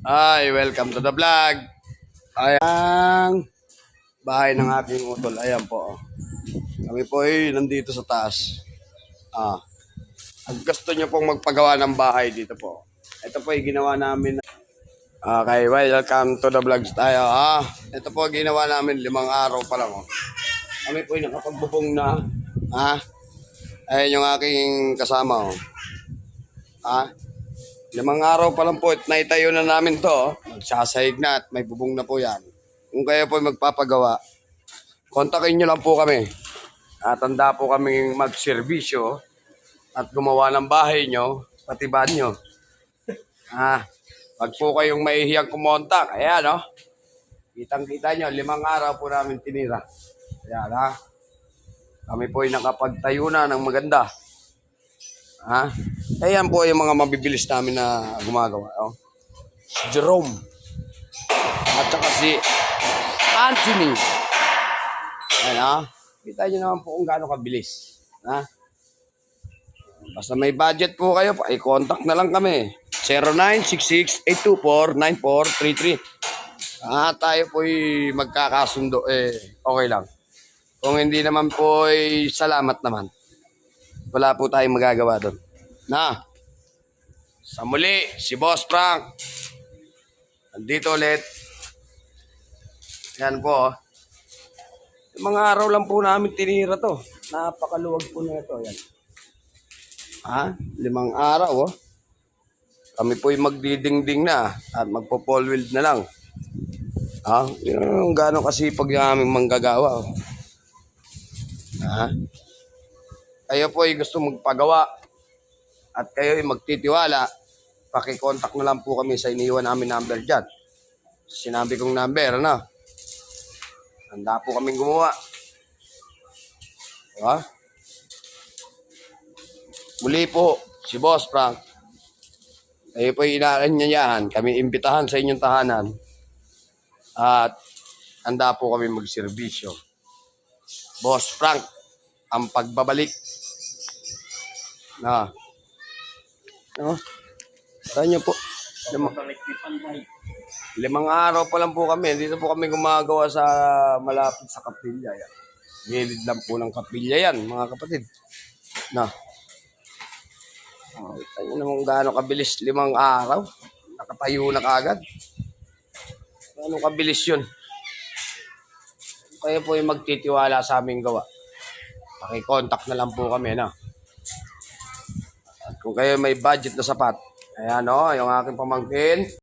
Ay, welcome to the vlog. Ayan, bahay ng aking utol. Ayan po. Kami po ay nandito sa taas. Ang gusto nyo pong magpagawa ng bahay dito po. Ito po ay ginawa namin. Okay, welcome to the vlogs tayo. Ito po ginawa namin 5 araw pa lang. Kami po ay nakapagbubong na. Ayan yung aking kasama. 5 araw pa lang po at naitayo na namin to. Magsasahig na at may bubong na po yan. Kung kayo po magpapagawa, kontakin nyo lang po kami. At handa po kaming magserbisyo at gumawa ng bahay nyo, patibaan nyo. Pag po kayong mahihiyang kumontak, ayan Kitang-kita nyo, 5 araw po namin tinira. Ayan Kami po ay nakapagtayo na ng maganda. Ayan po yung mga mabibilis namin na gumagawa. Si Jerome. At saka si Anthony. Ayan Kita nyo naman po kung gaano kabilis. Basta may budget po kayo, i-contact na lang kami. 0966-824-9433. Tayo po magkakasundo. Okay lang. Kung hindi naman po, salamat naman. Wala po tayong magagawa doon. Sa muli, si Boss Frank. Nandito ulit. Yan po. 5 araw lang po namin tinira to. Napakaluwag po na ito. Yan. 5 araw Kami po magdidingding na at magpo-pole wheel na lang. Yung gano'ng kasipag yung aming manggagawa. Kayo po gusto magpagawa at kayo magtitiwala, pakicontact na lang po kami sa iniwan namin number dyan. Sinabi kong number, handa po kaming gumawa. Muli po, si Boss Frank. Kayo po inaanyayahan, kami imbitahan sa inyong tahanan. At handa po kami magserbisyo. Boss Frank, ang pagbabalik. Saan nyo po? 5 araw pa lang po kami. Dito po kami gumagawa sa malapit sa kapilya. Gilid lang po ng kapilya yan, mga kapatid. Kita nyo naman gaano kabilis 5 araw. Nakatayo na kagad. Gaano kabilis yun. Kayo po magtitiwala sa aming gawa. Paki-contact na lang po kami, At kung kayo may budget na sapat, ayan yung aking pamangkin.